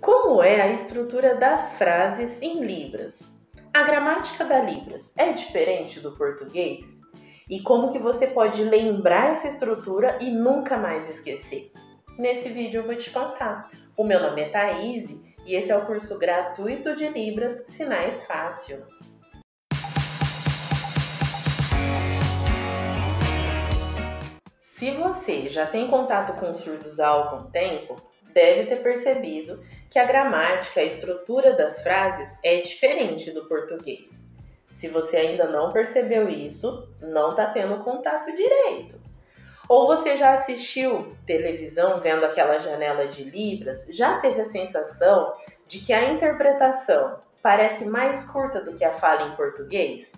Como é a estrutura das frases em Libras? A gramática da Libras é diferente do português? E como que você pode lembrar essa estrutura e nunca mais esquecer? Nesse vídeo eu vou te contar. O meu nome é Thaís e esse é o curso gratuito de Libras Sinais Fácil. Se você já tem contato com surdos há algum tempo, deve ter percebido que a gramática, a estrutura das frases é diferente do português. Se você ainda não percebeu isso, não está tendo contato direito. Ou você já assistiu televisão vendo aquela janela de Libras, já teve a sensação de que a interpretação parece mais curta do que a fala em português?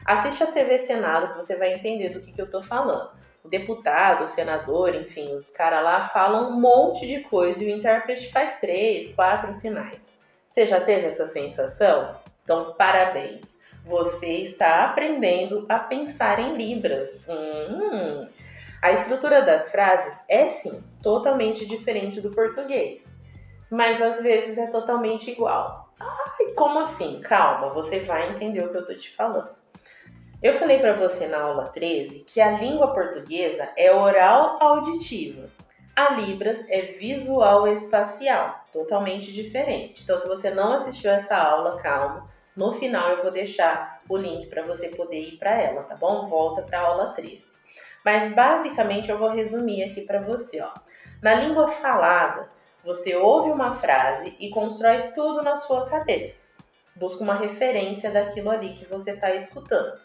Assiste a TV Senado que você vai entender do que eu estou falando. O deputado, o senador, enfim, os caras lá falam um monte de coisa e o intérprete faz 3, 4 sinais. Você já teve essa sensação? Então, parabéns! Você está aprendendo a pensar em Libras. A estrutura das frases é, sim, totalmente diferente do português, mas às vezes é totalmente igual. Ai, como assim? Calma, você vai entender o que eu estou te falando. Eu falei para você na aula 13 que a língua portuguesa é oral auditiva. A Libras é visual espacial, totalmente diferente. Então, se você não assistiu essa aula, calma. No final eu vou deixar o link para você poder ir para ela, tá bom? Volta para a aula 13. Mas basicamente eu vou resumir aqui para você, ó. Na língua falada, você ouve uma frase e constrói tudo na sua cabeça. Busca uma referência daquilo ali que você está escutando.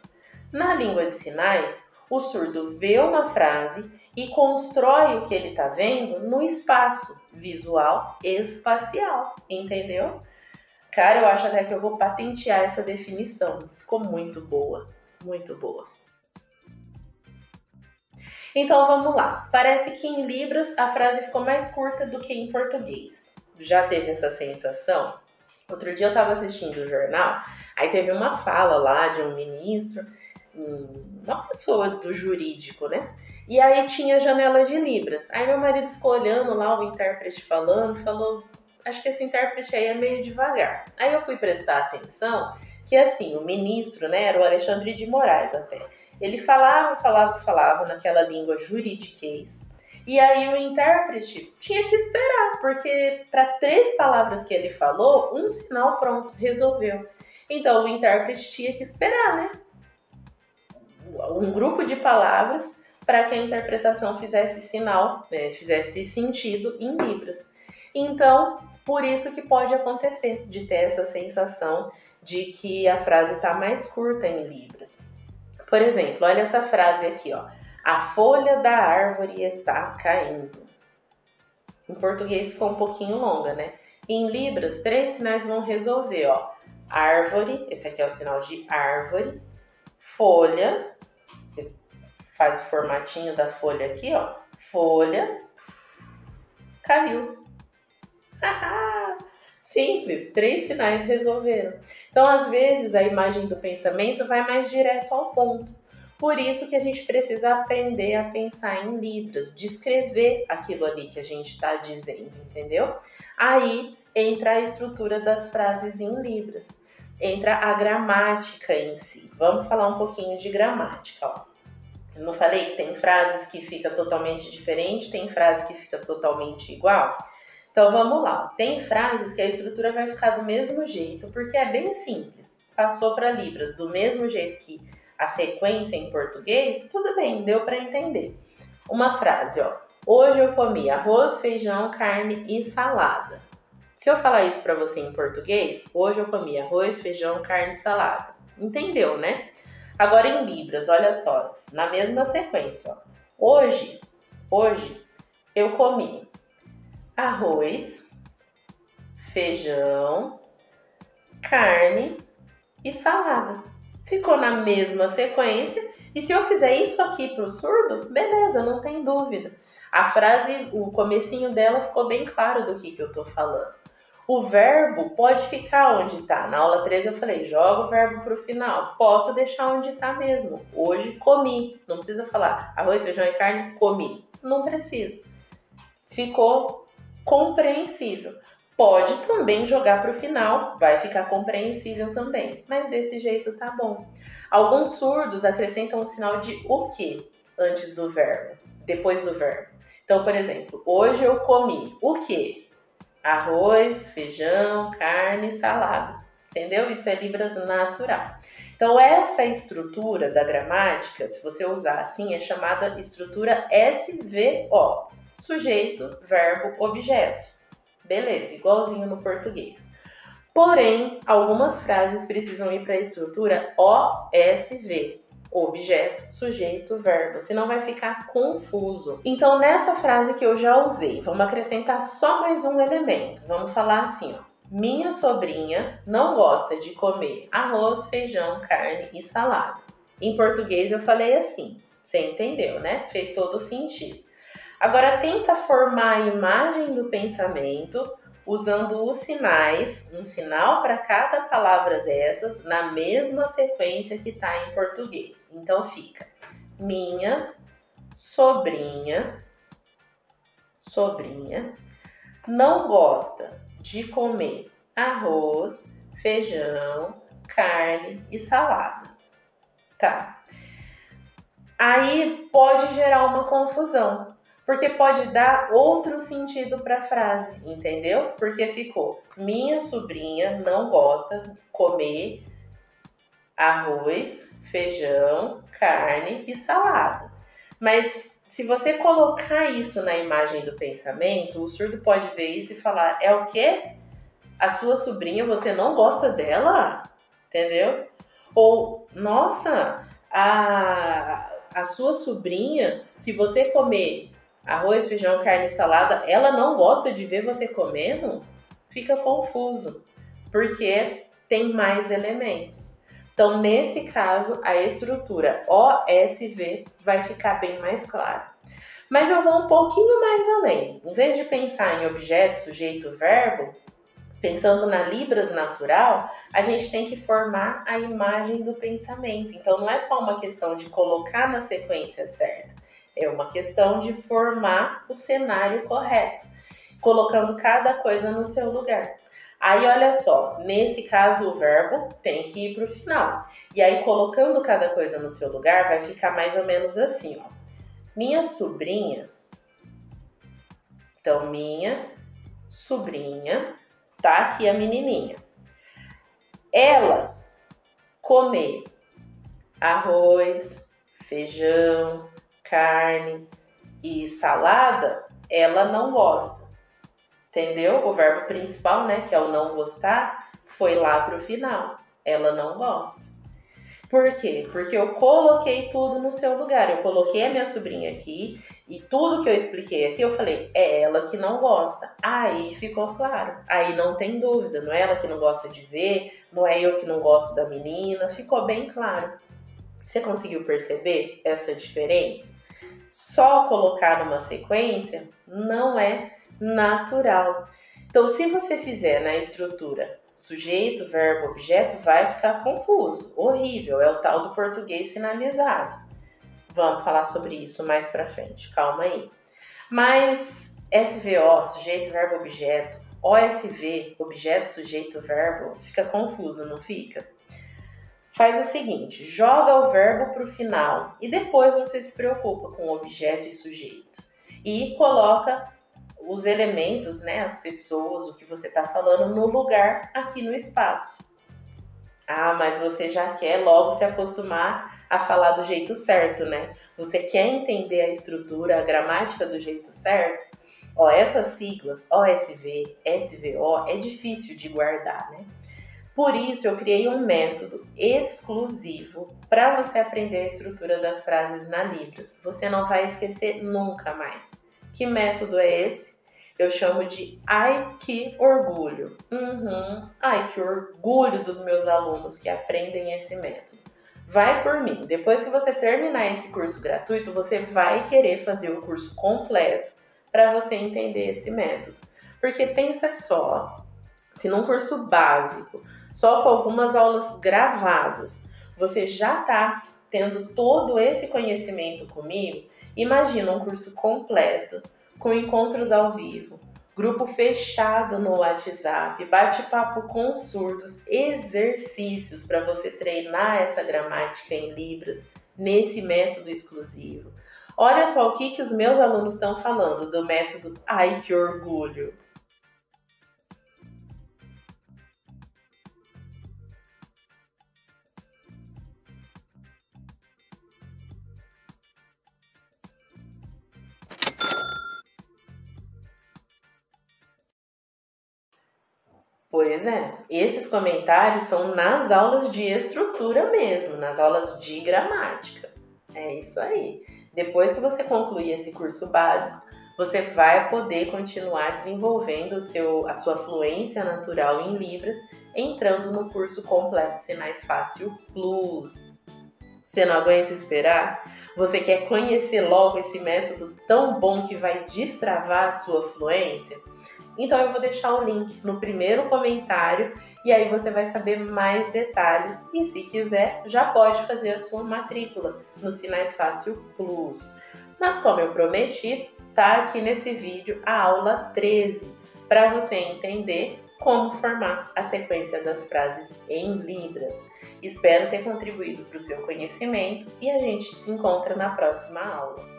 Na língua de sinais, o surdo vê uma frase e constrói o que ele está vendo no espaço visual espacial, entendeu? Cara, eu acho até que eu vou patentear essa definição. Ficou muito boa, muito boa. Então vamos lá. Parece que em Libras a frase ficou mais curta do que em português. Já teve essa sensação? Outro dia eu estava assistindo o jornal, aí teve uma fala lá de um ministro, uma pessoa do jurídico, né? E aí tinha janela de Libras. Aí meu marido ficou olhando lá o intérprete falando, falou, acho que esse intérprete aí é meio devagar. Aí eu fui prestar atenção que assim, o ministro, né, era o Alexandre de Moraes até. Ele falava naquela língua juridiquês. E aí o intérprete tinha que esperar, porque para 3 palavras que ele falou, um sinal pronto, resolveu. Então o intérprete tinha que esperar, né? Um grupo de palavras para que a interpretação fizesse sinal, fizesse sentido em Libras. Então, por isso que pode acontecer de ter essa sensação de que a frase está mais curta em Libras. Por exemplo, olha essa frase aqui, ó. A folha da árvore está caindo. Em português ficou um pouquinho longa, né? Em Libras, 3 sinais vão resolver, ó. Árvore, esse aqui é o sinal de árvore. Folha, você faz o formatinho da folha aqui, ó. Folha, caiu. Simples, 3 sinais resolveram. Então, às vezes, a imagem do pensamento vai mais direto ao ponto. Por isso que a gente precisa aprender a pensar em Libras, descrever aquilo ali que a gente está dizendo, entendeu? Aí entra a estrutura das frases em Libras, entra a gramática em si. Vamos falar um pouquinho de gramática, ó. Eu não falei que tem frases que fica totalmente diferente, tem frase que fica totalmente igual? Então vamos lá, tem frases que a estrutura vai ficar do mesmo jeito, porque é bem simples. Passou para Libras do mesmo jeito que a sequência em português, tudo bem, deu para entender. Uma frase, ó. Hoje eu comi arroz, feijão, carne e salada. Se eu falar isso para você em português, hoje eu comi arroz, feijão, carne e salada. Entendeu, né? Agora em Libras, olha só, na mesma sequência, ó. Hoje eu comi arroz, feijão, carne e salada. Ficou na mesma sequência. E se eu fizer isso aqui para o surdo, beleza, não tem dúvida. A frase, o comecinho dela ficou bem claro do que eu tô falando. O verbo pode ficar onde tá. Na aula 13 eu falei, joga o verbo pro final. Posso deixar onde tá mesmo. Hoje comi. Não precisa falar arroz, feijão e carne, comi. Não precisa. Ficou compreensível. Pode também jogar para o final, vai ficar compreensível também, mas desse jeito tá bom. Alguns surdos acrescentam o sinal de o que antes do verbo, depois do verbo. Então, por exemplo, hoje eu comi o que? Arroz, feijão, carne, salada. Entendeu? Isso é Libras natural. Então, essa estrutura da gramática, se você usar assim, é chamada estrutura SVO. Sujeito, verbo, objeto. Beleza, igualzinho no português. Porém, algumas frases precisam ir para a estrutura OSV. Objeto, sujeito, verbo, senão vai ficar confuso. Então, nessa frase que eu já usei, vamos acrescentar só mais um elemento. Vamos falar assim, ó. Minha sobrinha não gosta de comer arroz, feijão, carne e salada. Em português eu falei assim, você entendeu, né? Fez todo sentido. Agora tenta formar a imagem do pensamento usando os sinais, um sinal para cada palavra dessas, na mesma sequência que está em português. Então fica minha sobrinha não gosta de comer arroz, feijão, carne e salada. Tá. Aí pode gerar uma confusão, porque pode dar outro sentido para a frase, entendeu? Porque ficou, minha sobrinha não gosta de comer arroz, feijão, carne e salada. Mas se você colocar isso na imagem do pensamento, o surdo pode ver isso e falar, é o quê? A sua sobrinha, você não gosta dela? Entendeu? Ou, nossa, a sua sobrinha, se você comer arroz, feijão, carne e salada, ela não gosta de ver você comendo? Fica confuso, porque tem mais elementos. Então, nesse caso, a estrutura OSV vai ficar bem mais clara. Mas eu vou um pouquinho mais além. Em vez de pensar em objeto, sujeito, verbo, pensando na Libras natural, a gente tem que formar a imagem do pensamento. Então, não é só uma questão de colocar na sequência certa. É uma questão de formar o cenário correto, colocando cada coisa no seu lugar. Aí, olha só, nesse caso o verbo tem que ir para o final. E aí, colocando cada coisa no seu lugar, vai ficar mais ou menos assim, ó. Minha sobrinha, então minha sobrinha, tá aqui a menininha. Ela come arroz, feijão, carne e salada, ela não gosta. Entendeu? O verbo principal, né, que é o não gostar, foi lá pro final. Ela não gosta. Por quê? Porque eu coloquei tudo no seu lugar. Eu coloquei a minha sobrinha aqui e tudo que eu expliquei aqui, eu falei, é ela que não gosta. Aí ficou claro. Aí não tem dúvida. Não é ela que não gosta de ver, não é eu que não gosto da menina. Ficou bem claro. Você conseguiu perceber essa diferença? Só colocar numa sequência não é natural. Então, se você fizer na estrutura sujeito, verbo, objeto, vai ficar confuso, horrível, é o tal do português sinalizado. Vamos falar sobre isso mais pra frente, calma aí. Mas SVO, sujeito, verbo, objeto, OSV, objeto, sujeito, verbo, fica confuso, não fica? Faz o seguinte, joga o verbo pro final e depois você se preocupa com objeto e sujeito. E coloca os elementos, né, as pessoas, o que você está falando no lugar aqui no espaço. Ah, mas você já quer logo se acostumar a falar do jeito certo, né? Você quer entender a estrutura, a gramática do jeito certo? Ó, essas siglas, OSV, SVO, é difícil de guardar, né? Por isso, eu criei um método exclusivo para você aprender a estrutura das frases na Libras. Você não vai esquecer nunca mais. Que método é esse? Eu chamo de Ai que orgulho. Ai que orgulho dos meus alunos que aprendem esse método. Vai por mim. Depois que você terminar esse curso gratuito, você vai querer fazer o curso completo para você entender esse método. Porque pensa só, se num curso básico, só com algumas aulas gravadas, você já está tendo todo esse conhecimento comigo, imagina um curso completo, com encontros ao vivo, grupo fechado no WhatsApp, bate-papo com surdos, exercícios para você treinar essa gramática em Libras nesse método exclusivo. Olha só o que os meus alunos estão falando do método Ai Que Orgulho. Pois é, esses comentários são nas aulas de estrutura mesmo, nas aulas de gramática. É isso aí. Depois que você concluir esse curso básico, você vai poder continuar desenvolvendo a sua fluência natural em Libras, entrando no curso completo Sinais Fácil Plus. Você não aguenta esperar? Você quer conhecer logo esse método tão bom que vai destravar a sua fluência? Então eu vou deixar o link no primeiro comentário e aí você vai saber mais detalhes e se quiser já pode fazer a sua matrícula no Sinais Fácil Plus. Mas como eu prometi, tá aqui nesse vídeo a aula 13 para você entender como formar a sequência das frases em Libras. Espero ter contribuído para o seu conhecimento e a gente se encontra na próxima aula.